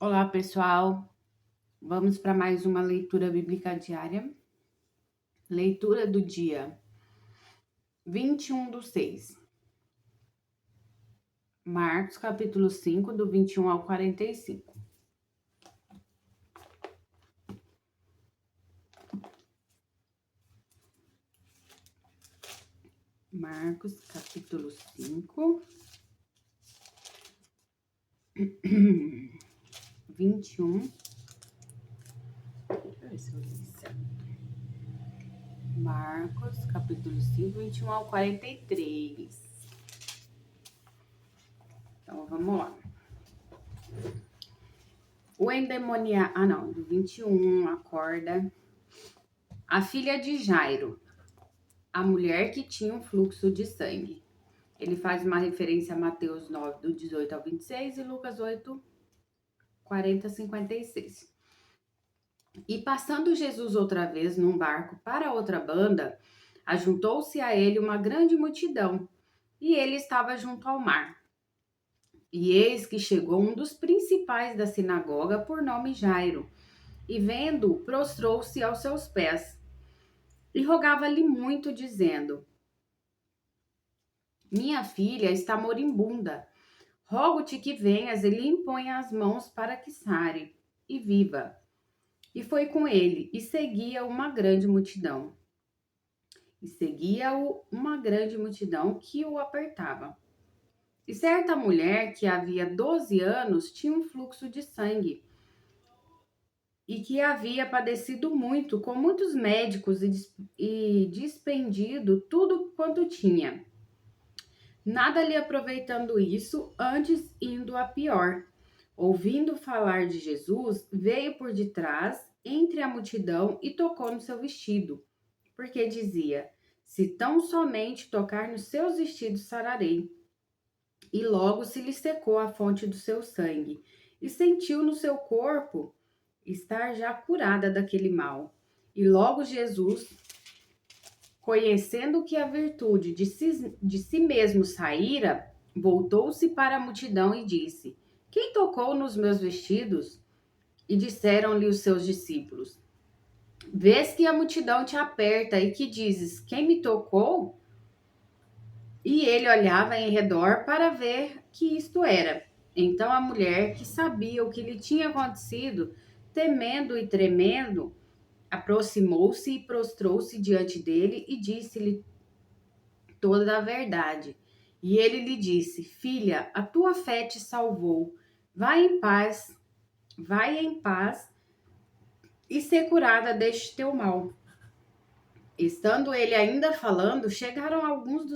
Olá, pessoal. Vamos para mais uma leitura bíblica diária. Leitura do dia 21/6. Marcos, capítulo 5, do 21 ao 45. Marcos, capítulo 5, 21. Deixa eu ver se eu li certo. Marcos, capítulo 5, 21 ao 43. Então, vamos lá. O endemoniado... do 21, acorda. A filha de Jairo, a mulher que tinha um fluxo de sangue. Ele faz uma referência a Mateus 9, do 18 ao 26 e Lucas 8, 40 a 56. E passando Jesus outra vez num barco para outra banda, ajuntou-se a ele uma grande multidão, e ele estava junto ao mar. E eis que chegou um dos principais da sinagoga, por nome Jairo, e vendo-o, prostrou-se aos seus pés, e rogava-lhe muito, dizendo: Minha filha está moribunda. Rogo-te que venhas e lhe imponha as mãos para que sare e viva. E foi com ele, e seguia-o uma grande multidão. Que o apertava. E certa mulher que havia 12 anos tinha um fluxo de sangue, e que havia padecido muito, com muitos médicos e despendido tudo quanto tinha. Nada lhe aproveitando isso, antes indo a pior. Ouvindo falar de Jesus, veio por detrás, entre a multidão, e tocou no seu vestido, porque dizia: Se tão somente tocar nos seus vestidos, sararei. E logo se lhe secou a fonte do seu sangue, e sentiu no seu corpo estar já curada daquele mal. E logo Jesus, conhecendo que a virtude de si mesmo saíra, voltou-se para a multidão e disse: Quem tocou nos meus vestidos? E disseram-lhe os seus discípulos: Vês que a multidão te aperta e que dizes: Quem me tocou? E ele olhava em redor para ver que isto era. Então a mulher, que sabia o que lhe tinha acontecido, temendo e tremendo, aproximou-se e prostrou-se diante dele e disse-lhe toda a verdade. E ele lhe disse: Filha, a tua fé te salvou. Vai em paz e ser curada deste teu mal. Estando ele ainda falando, chegaram alguns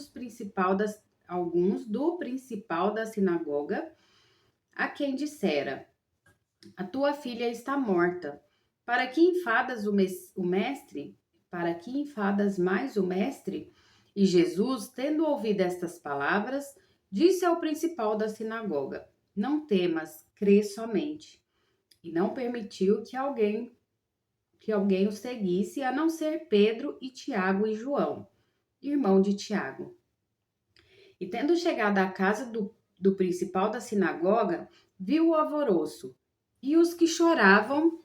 do principal da sinagoga, a quem dissera: A tua filha está morta. Para que enfadas o mestre? Para que enfadas mais o mestre? E Jesus, tendo ouvido estas palavras, disse ao principal da sinagoga: Não temas, crê somente. E não permitiu que alguém o seguisse, a não ser Pedro e Tiago e João, irmão de Tiago. E tendo chegado à casa do principal da sinagoga, viu o alvoroço e os que choravam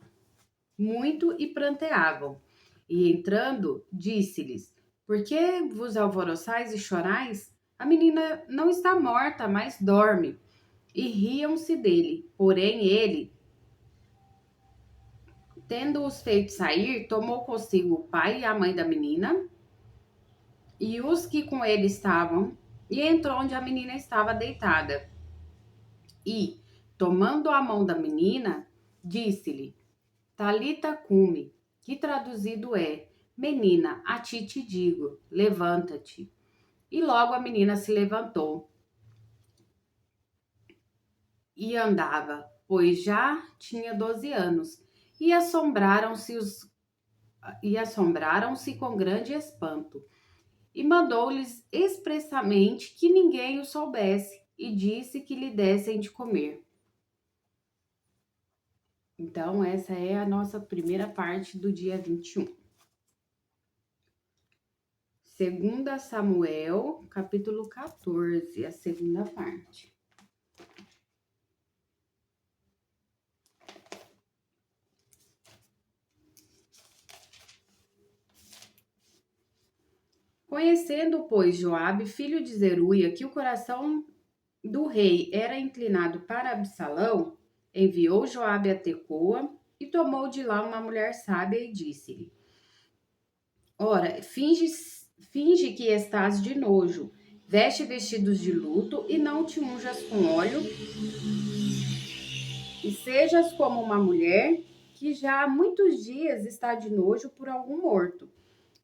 muito e pranteavam. E entrando, disse-lhes: Por que vos alvoroçais e chorais? A menina não está morta, mas dorme. E riam-se dele. Porém, ele, tendo-os feito sair, tomou consigo o pai e a mãe da menina e os que com ele estavam, e entrou onde a menina estava deitada. E, tomando a mão da menina, disse-lhe: Talita cumi, que traduzido é: Menina, a ti te digo, levanta-te. E logo a menina se levantou e andava, pois já tinha 12 anos. E assombraram-se com grande espanto. E mandou-lhes expressamente que ninguém o soubesse, e disse que lhe dessem de comer. Então, essa é a nossa primeira parte do dia 21. Segunda Samuel, capítulo 14, a segunda parte. Conhecendo, pois, Joabe, filho de Zeruia, que o coração do rei era inclinado para Absalão, enviou Joabe a Tecoa e tomou de lá uma mulher sábia e disse-lhe: Ora, finge que estás de nojo, veste vestidos de luto e não te unjas com óleo, e sejas como uma mulher que já há muitos dias está de nojo por algum morto.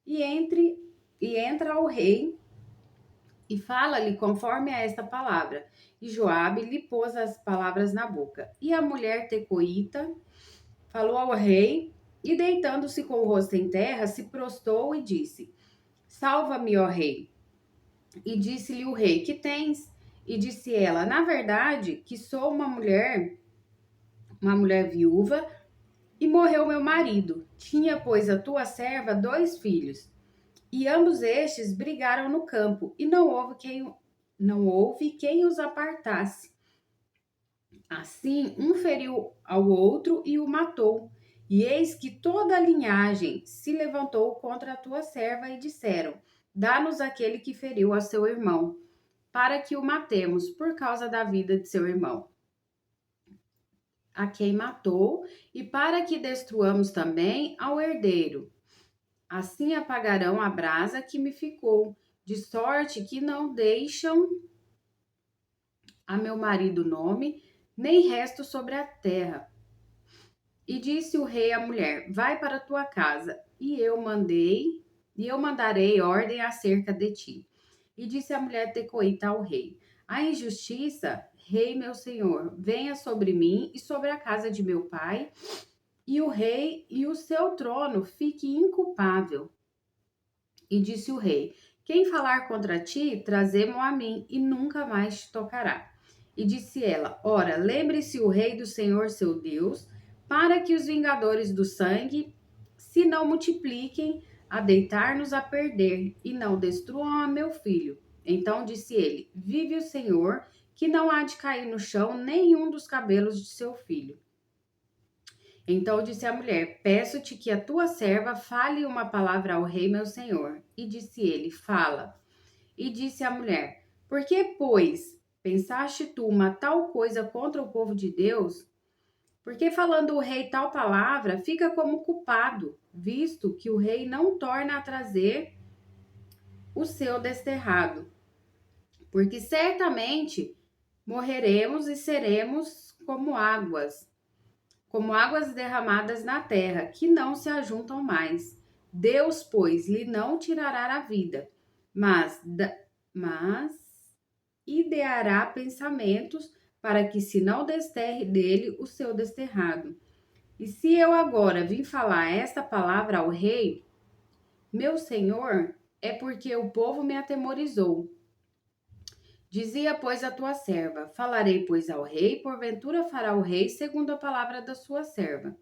E entra ao rei e fala-lhe conforme a esta palavra. E Joabe lhe pôs as palavras na boca. E a mulher tecoíta falou ao rei, e deitando-se com o rosto em terra, se prostrou e disse: Salva-me, ó rei. E disse-lhe o rei: Que tens? E disse ela: Na verdade, que sou uma mulher viúva, e morreu meu marido. Tinha, pois, a tua serva 2 filhos, e ambos estes brigaram no campo, e não houve quem os apartasse. Assim, um feriu ao outro e o matou. E eis que toda a linhagem se levantou contra a tua serva e disseram: Dá-nos aquele que feriu a seu irmão, para que o matemos por causa da vida de seu irmão, a quem matou, e para que destruamos também ao herdeiro. Assim apagarão a brasa que me ficou, de sorte que não deixam a meu marido nome, nem resto sobre a terra. E disse o rei à mulher: Vai para a tua casa, e eu mandarei ordem acerca de ti. E disse a mulher tecoíta ao rei: A injustiça, rei meu senhor, venha sobre mim e sobre a casa de meu pai, e o rei e o seu trono fique inculpável. E disse o rei: Quem falar contra ti, trazemo a mim, e nunca mais te tocará. E disse ela: Ora, lembre-se o rei do Senhor seu Deus, para que os vingadores do sangue se não multipliquem a deitar-nos a perder, e não destruam a meu filho. Então disse ele: Vive o Senhor, que não há de cair no chão nenhum dos cabelos de seu filho. Então disse a mulher: Peço-te que a tua serva fale uma palavra ao rei meu senhor. E disse ele: Fala. E disse a mulher: Por que, pois, pensaste tu uma tal coisa contra o povo de Deus? Porque falando o rei tal palavra, fica como culpado, visto que o rei não torna a trazer o seu desterrado. Porque certamente morreremos e seremos como águas derramadas na terra, que não se ajuntam mais. Deus, pois, lhe não tirará a vida, mas ideará pensamentos para que se não desterre dele o seu desterrado. E se eu agora vim falar esta palavra ao rei, meu senhor, é porque o povo me atemorizou. Dizia, pois, a tua serva: Falarei, pois, ao rei, porventura fará o rei segundo a palavra da sua serva.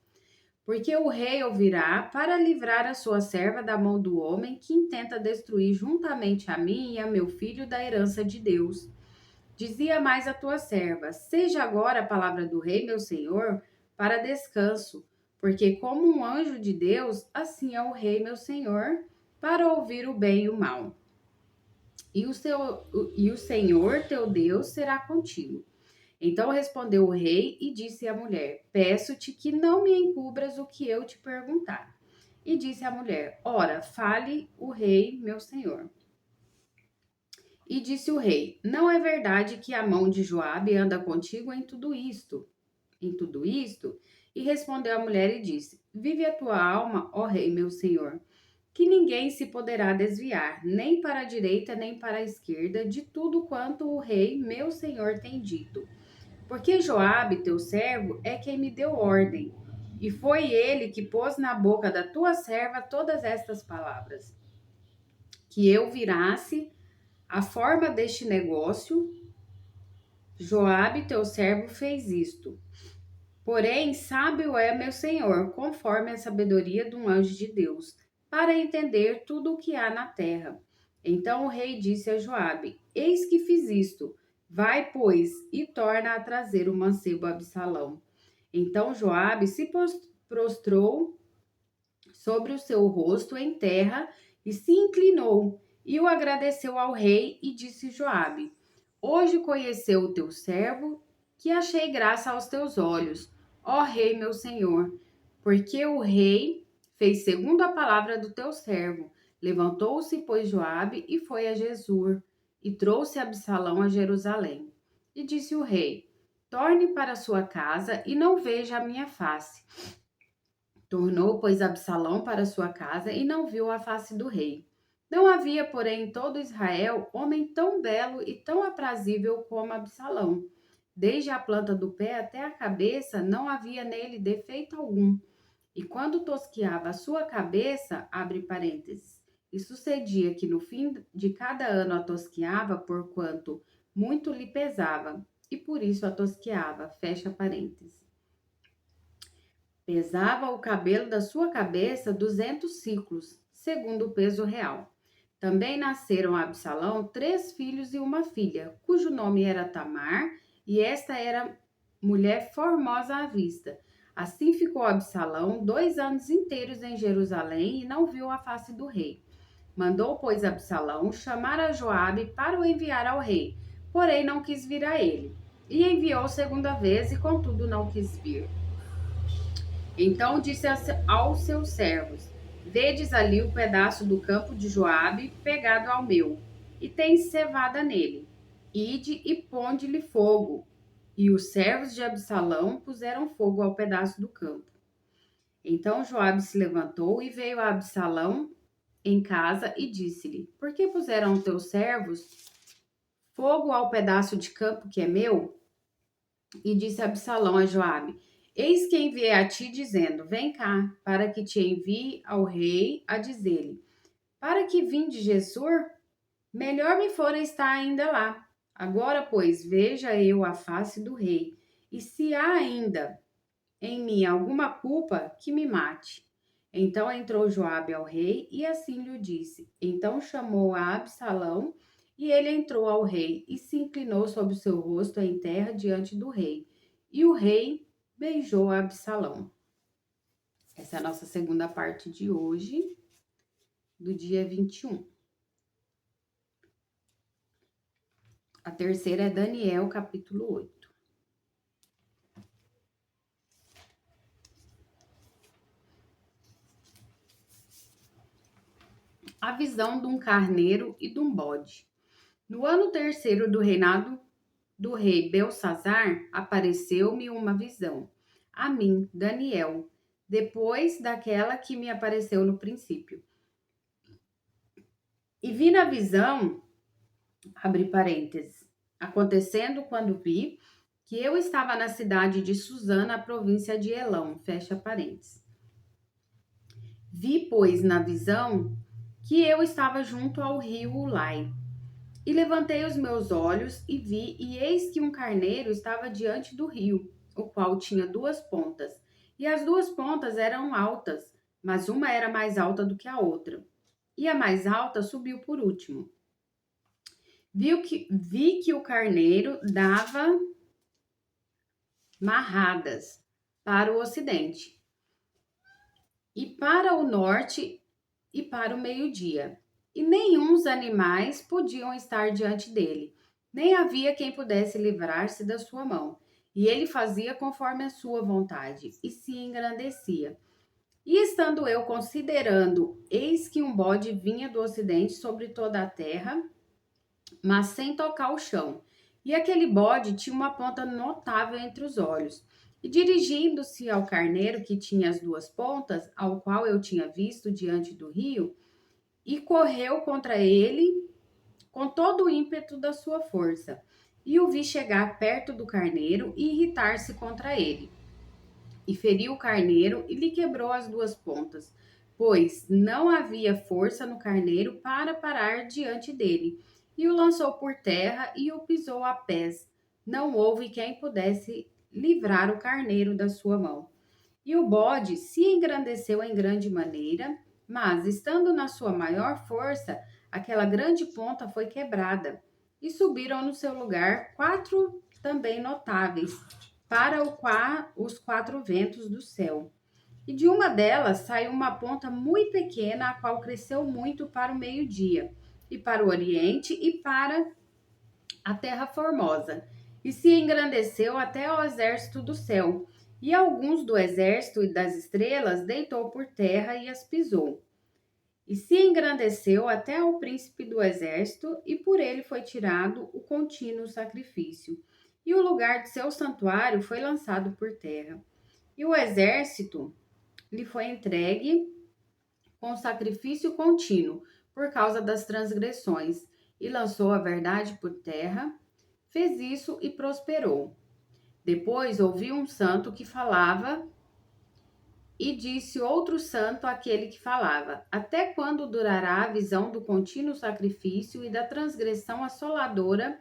Porque o rei ouvirá para livrar a sua serva da mão do homem que intenta destruir juntamente a mim e a meu filho da herança de Deus. Dizia mais a tua serva: Seja agora a palavra do rei, meu senhor, para descanso, porque como um anjo de Deus, assim é o rei, meu senhor, para ouvir o bem e o mal. E o Senhor teu Deus será contigo. Então respondeu o rei e disse à mulher: Peço-te que não me encubras o que eu te perguntar. E disse a mulher: Ora, fale o rei, meu senhor. E disse o rei: Não é verdade que a mão de Joabe anda contigo em tudo isto? Em tudo isto? E respondeu a mulher e disse: Vive a tua alma, ó rei, meu senhor, que ninguém se poderá desviar, nem para a direita, nem para a esquerda, de tudo quanto o rei, meu senhor, tem dito. Porque Joabe, teu servo, é quem me deu ordem, e foi ele que pôs na boca da tua serva todas estas palavras. Que eu virasse a forma deste negócio, Joabe, teu servo, fez isto. Porém, sábio é meu senhor, conforme a sabedoria de um anjo de Deus, para entender tudo o que há na terra. Então o rei disse a Joabe: Eis que fiz isto. Vai, pois, e torna a trazer o mancebo Absalão. Então Joabe se prostrou sobre o seu rosto em terra e se inclinou. e o agradeceu ao rei e disse Joabe: Hoje conheceu o teu servo, que achei graça aos teus olhos, ó rei meu senhor, porque o rei fez segundo a palavra do teu servo. Levantou-se, pois, Joabe e foi a Jesur, e trouxe Absalão a Jerusalém. E disse o rei: Torne para sua casa e não veja a minha face. Tornou, pois, Absalão para sua casa e não viu a face do rei. Não havia, porém, em todo Israel homem tão belo e tão aprazível como Absalão. Desde a planta do pé até a cabeça não havia nele defeito algum. E quando tosquiava a sua cabeça, abre parênteses, e sucedia que no fim de cada ano a tosquiava, porquanto muito lhe pesava, e por isso a tosquiava, fecha parênteses. Pesava o cabelo da sua cabeça 200 ciclos, segundo o peso real. Também nasceram a Absalão 3 filhos e uma filha, cujo nome era Tamar, e esta era mulher formosa à vista. Assim ficou Absalão 2 anos inteiros em Jerusalém e não viu a face do rei. Mandou, pois, Absalão chamar a Joabe para o enviar ao rei, porém não quis vir a ele. E enviou segunda vez e contudo não quis vir. Então disse aos seus servos: Vedes ali o pedaço do campo de Joabe pegado ao meu, e tem cevada nele. Ide e ponde-lhe fogo. E os servos de Absalão puseram fogo ao pedaço do campo. Então Joabe se levantou e veio a Absalão em casa e disse-lhe: Por que puseram teus servos fogo ao pedaço de campo que é meu? E disse Absalão a Joabe: Eis que enviei a ti, dizendo: Vem cá, para que te envie ao rei a dizer-lhe: Para que vim de Jesur? Melhor me fora estar ainda lá. Agora, pois, veja eu a face do rei, e se há ainda em mim alguma culpa, que me mate. Então entrou Joabe ao rei e assim lhe disse. Então chamou a Absalão, e ele entrou ao rei e se inclinou sobre o seu rosto em terra diante do rei. E o rei beijou a Absalão. Essa é a nossa segunda parte de hoje, do dia 21. A terceira é Daniel, capítulo 8. A visão de um carneiro e de um bode. No ano terceiro do reinado do rei Belsazar, apareceu-me uma visão, a mim, Daniel, depois daquela que me apareceu no princípio. E vi na visão, abre parênteses, acontecendo quando vi que eu estava na cidade de Susã, província de Elão, fecha parênteses. Vi, pois, na visão que eu estava junto ao rio Ulai. E levantei os meus olhos e vi, e eis que um carneiro estava diante do rio, o qual tinha 2 pontas. E as 2 pontas eram altas, mas uma era mais alta do que a outra. E a mais alta subiu por último. Vi que o carneiro dava marradas para o ocidente, e para o norte e para o meio-dia. E nenhum dos animais podiam estar diante dele, nem havia quem pudesse livrar-se da sua mão. E ele fazia conforme a sua vontade, e se engrandecia. E estando eu considerando, eis que um bode vinha do ocidente sobre toda a terra, mas sem tocar o chão. E aquele bode tinha uma ponta notável entre os olhos. E dirigindo-se ao carneiro que tinha as 2 pontas, ao qual eu tinha visto diante do rio, e correu contra ele com todo o ímpeto da sua força. E o vi chegar perto do carneiro e irritar-se contra ele. E feriu o carneiro e lhe quebrou as 2 pontas, pois não havia força no carneiro para parar diante dele. E o lançou por terra e o pisou a pés. Não houve quem pudesse livrar o carneiro da sua mão. E o bode se engrandeceu em grande maneira, mas, estando na sua maior força, aquela grande ponta foi quebrada, e subiram no seu lugar 4 também notáveis, para os 4 ventos do céu. E de uma delas saiu uma ponta muito pequena, a qual cresceu muito para o meio-dia, e para o oriente e para a terra formosa, e se engrandeceu até ao exército do céu, e alguns do exército e das estrelas deitou por terra e as pisou. E se engrandeceu até ao príncipe do exército, e por ele foi tirado o contínuo sacrifício, e o lugar de seu santuário foi lançado por terra. E o exército lhe foi entregue com sacrifício contínuo, por causa das transgressões, e lançou a verdade por terra, fez isso e prosperou. Depois ouvi um santo que falava, e disse outro santo àquele que falava: Até quando durará a visão do contínuo sacrifício e da transgressão assoladora,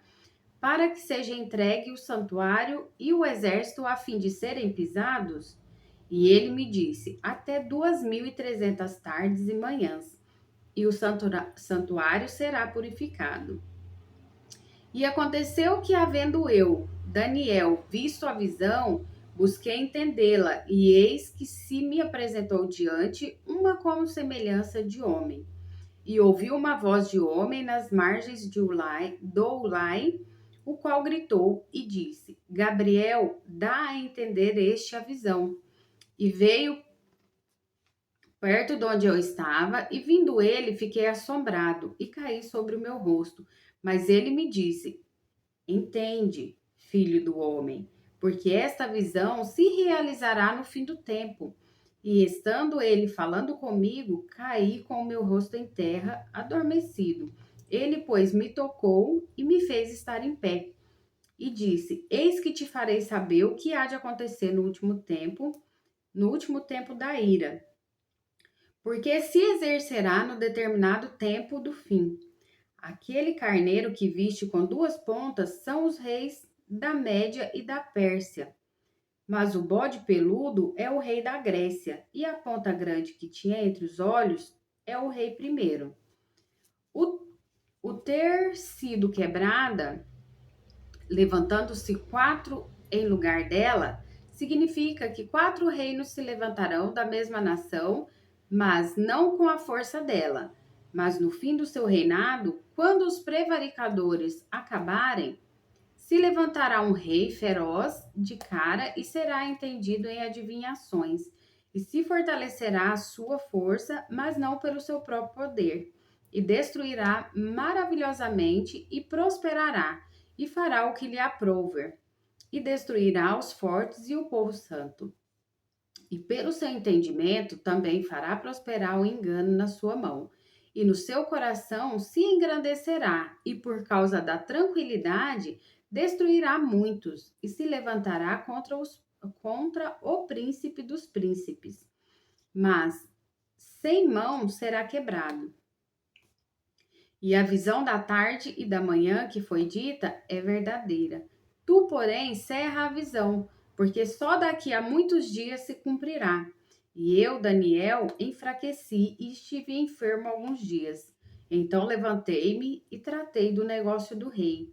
para que seja entregue o santuário e o exército a fim de serem pisados? E ele me disse: Até 2.300 tardes e manhãs, e o santuário será purificado. E aconteceu que, havendo eu, Daniel, visto a visão, busquei entendê-la, e eis que se me apresentou diante uma como semelhança de homem. E ouvi uma voz de homem nas margens do Ulai, o qual gritou e disse: Gabriel, dá a entender a visão. E veio perto de onde eu estava, e vindo ele, fiquei assombrado e caí sobre o meu rosto. Mas ele me disse: Entende, filho do homem, porque esta visão se realizará no fim do tempo. E estando ele falando comigo, caí com o meu rosto em terra, adormecido. Ele, pois, me tocou e me fez estar em pé. E disse: Eis que te farei saber o que há de acontecer no último tempo da ira, porque se exercerá no determinado tempo do fim. Aquele carneiro que viste com duas pontas são os reis da Média e da Pérsia. Mas o bode peludo é o rei da Grécia, e a ponta grande que tinha entre os olhos é o rei primeiro. O ter sido quebrada, levantando-se 4 em lugar dela, significa que 4 reinos se levantarão da mesma nação, mas não com a força dela. Mas no fim do seu reinado, quando os prevaricadores acabarem, se levantará um rei feroz de cara e será entendido em adivinhações, e se fortalecerá a sua força, mas não pelo seu próprio poder, e destruirá maravilhosamente e prosperará, e fará o que lhe aprouver, e destruirá os fortes e o povo santo. E pelo seu entendimento também fará prosperar o engano na sua mão, e no seu coração se engrandecerá, e por causa da tranquilidade destruirá muitos, e se levantará contra o príncipe dos príncipes. Mas sem mão será quebrado. E a visão da tarde e da manhã que foi dita é verdadeira. Tu, porém, cerra a visão, porque só daqui a muitos dias se cumprirá. E eu, Daniel, enfraqueci e estive enfermo alguns dias. Então levantei-me e tratei do negócio do rei.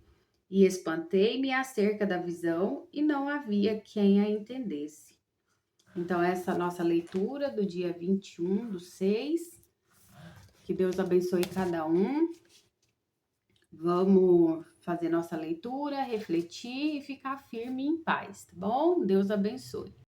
E espantei-me acerca da visão, e não havia quem a entendesse. Então, essa é a nossa leitura do dia 21/6. Que Deus abençoe cada um. Vamos fazer nossa leitura, refletir e ficar firme em paz, tá bom? Deus abençoe.